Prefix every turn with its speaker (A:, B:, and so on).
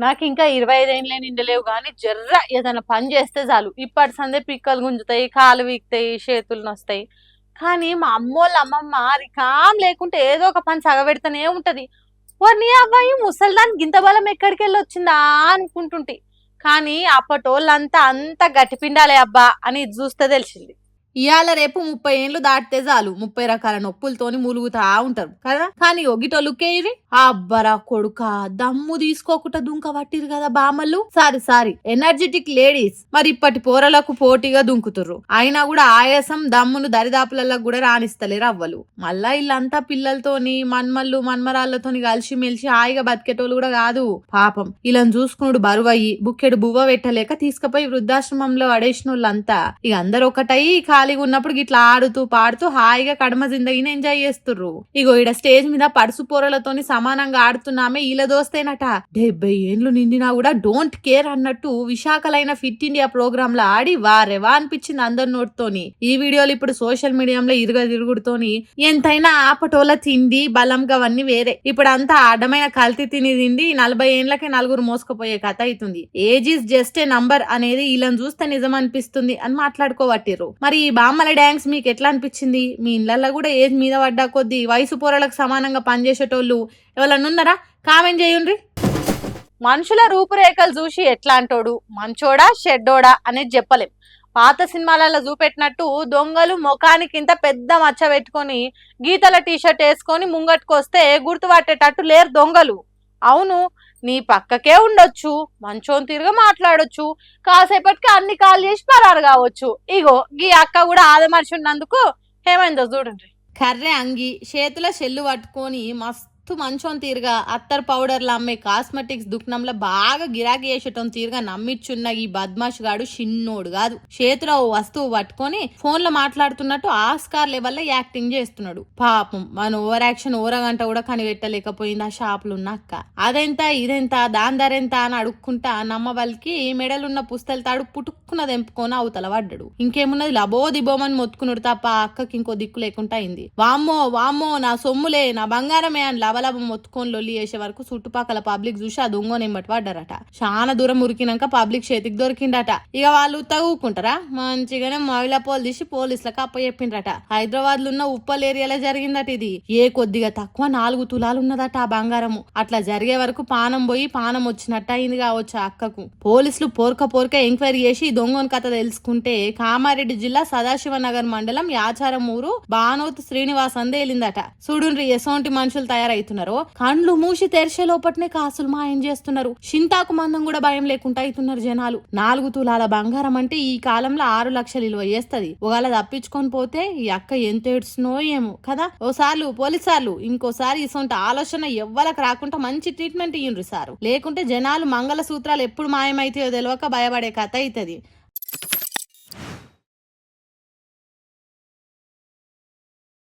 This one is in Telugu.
A: నాకు ఇంకా 25 ఏండ్లే నిండలేవు గాని జర్ర ఏదైనా పని చేస్తే చాలు ఇప్పటి సందే పిక్కలు గుంజుతాయి, కాలు వీక్తాయి, చేతులు నొస్తాయి. కానీ మా అమ్మోళ్ళ అమ్మమ్మ రికాం లేకుంటే ఏదో ఒక పని సగబెడతానే ఉంటది. నీ అబ్బాయి ముసల్దాన్ గింత బలం ఎక్కడికి వెళ్ళి వచ్చిందా అనుకుంటుంటి. కానీ అప్పటోళ్ళంతా అంత గట్టిపిండాలే అబ్బా అని ఇది చూస్తే తెలిసింది. ఇవాళ రేపు 30 ఏండ్లు దాటితే చాలు 30 రకాల నొప్పులతోని మూలుగుతా ఉంటారు కదా. కానీ ఒగిటోళ్ళుకేవి అబ్బరా కొడుక దమ్ము తీసుకోకుండా దుంక పట్టిరు కదా బామలు. సారీ ఎనర్జెటిక్ లేడీస్ మరి ఇప్పటి పోరలకు పోటీగా దుంకుతుర్రు. అయినా కూడా ఆయాసం దమ్మును దరిదాపులలో కూడా రాణిస్తలేరు అవ్వలు. మళ్ళా వీళ్ళంతా పిల్లలతోని మన్మళ్ళు మన్మరాళ్లతోని కలిసి మెలిసి హాయిగా బతికేటోళ్ళు కూడా కాదు. పాపం వీళ్ళని చూసుకున్నాడు బరువయ్యి బుక్కెడు బువ్వ పెట్టలేక తీసుకుపోయి వృద్ధాశ్రమంలో అడేసినోళ్ళంతా ఇక అందరు ఒకటై ఖాళీగా ఉన్నప్పుడు ఇట్లా ఆడుతూ పాడుతూ హాయిగా కడమ జిందగీని ఎంజాయ్ చేస్తుర్రు. ఇగో ఈడ స్టేజ్ మీద పడుసు పోరలతోని సమానంగా ఆడుతున్నామే ఈల దోస్తేనట. 70 ఏండ్లు నిండినా కూడా డోంట్ కేర్ అన్నట్టు విశాఖలైన ఫిట్ ఇండియా ప్రోగ్రామ్ లో ఆడి వారెవా అనిపించింది అందరి నోటితోని. ఈ వీడియోలు ఇప్పుడు సోషల్ మీడియాలో తిరుగుడుతోని ఎంతైనా ఆపటోళ్ళ తిండి బలంగా అవన్నీ వేరే. ఇప్పుడు అంతా అడ్డమైన కల్తీ తిండి 40 ఏండ్లకే నలుగురు మోసుకుపోయే కథ అవుతుంది. Age is just a number అనేది వీళ్ళని చూస్తే నిజం అనిపిస్తుంది అని మాట్లాడుకోవట్టిర్రు. మరి ఈ బామ్మల డాన్స్ మీకు ఎట్లా అనిపించింది? మీ ఇళ్లలో కూడా ఏజ్ మీద పడ్డా కొద్దీ వయసు పోరలకు సమానంగా పనిచేసేటోళ్ళు ఎవరన్నా ఉన్నారా? కామెంట్ చేయండి. మనుషుల రూపురేఖలు చూసి ఎట్లా అంటోడు మంచోడా షెడ్డోడా అనేది చెప్పలేం. పాత సినిమాలలో చూపెట్టినట్టు దొంగలు ముఖానికి ఇంత పెద్ద మచ్చ పెట్టుకొని గీతల టీషర్ట్ వేసుకొని ముంగట్టుకొస్తే గుర్తుపట్టేటట్టు లేరు దొంగలు. అవును, నీ పక్కకే ఉండొచ్చు, మంచోని తిరిగి మాట్లాడొచ్చు, కాసేపటికి అన్ని కాల్ చేసి పరారు కావచ్చు. ఇగో గీ అక్క కూడా ఆదమర్చి ఉన్నందుకు ఏమైందో చూడండి. కర్రె అంగి చేతుల చెల్లు పట్టుకొని మస్తు మంచోని తీరుగా అత్తర్ పౌడర్లు అమ్మే కాస్మెటిక్స్ దుకాణంలో బాగా గిరాకీ చేసేటం తీరుగా నమ్మిచ్చున్న ఈ బద్మాష్ గాడు చిన్నోడు కాదు. చేతిలో ఓ వస్తువు పట్టుకొని ఫోన్ లో మాట్లాడుతున్నట్టు ఆస్కార్ లెవెల్లో యాక్టింగ్ చేస్తున్నాడు. పాపం మన ఓవర్ యాక్షన్ ఓరగంట కూడా కనిపెట్టలేకపోయింది ఆ షాపులు ఉన్న అక్క. అదెంత ఇదెంత దాని ధరెంత అని అడుక్కుంటా నమ్మవల్కి మెడలున్న పుస్తలు తాడు పుట్టుకున్న దెంపుకొని అవతల పడ్డాడు. ఇంకేమున్నది లబో దిబోమని మొత్తుకున్నాడు తప్ప అక్కకి ఇంకో దిక్కు లేకుండా అయింది. వామ్మో నా సొమ్ములే నా బంగారమే అని లబలబ మొత్తుకొని లొల్లి చేసే వరకు చుట్టుపక్కల పబ్లిక్ చూసి ఆ దొంగని ఎంబటి పడ్డారట. చాలా దూరం ఉరికినాక పబ్లిక్ చేతికి దొరికిండట. ఇక వాళ్ళు తగుకుంటారా మంచిగానే మహిళా పోలు తీసి పోలీసులకు అప్పచెప్పిండ్రట. హైదరాబాద్ లో ఉన్న ఉప్పల్ ఏరియాలో జరిగిందట ఇది. ఏ కొద్దిగా తక్కువ 4 తులాలు ఉన్నదట ఆ బంగారము. అట్లా జరిగే వరకు పానం పోయి పానం వచ్చినట్టు అయింది కావచ్చు ఆ అక్కకు. పోలీసులు పోర్క ఎంక్వైరీ చేసి దొంగని కథ తెలుసుకుంటే కామారెడ్డి జిల్లా సదాశివనగర్ మండలం యాచారం ఊరు బానోత్ శ్రీనివాస్ అందేలిందట. చూడుండ్రి ఎసోంటి మనుషులు తయారైతున్నారు. కండ్లు మూసి తెరిచే లోపట్నే కాసులు మాయం చేస్తున్నారు. చింతాకు మందం కూడా భయం లేకుండా అవుతున్నారు జనాలు. 4 తులాల బంగారం అంటే ఈ కాలంలో 6 లక్షలు విలువ చేస్తది. ఒకవేళ తప్పించుకొని పోతే ఈ అక్క ఎంత ఏడ్చునో ఏమో కదా. ఓసార్లు పోలీసార్లు ఇంకోసారి ఇసొంటి ఆలోచన ఎవ్వలకు రాకుండా మంచి ట్రీట్మెంట్ ఇయ్యండ్రు సారు. లేకుంటే జనాలు మంగళ సూత్రాలు ఎప్పుడు మాయమైతాయో తెలియక భయపడే కథ అవుతుంది.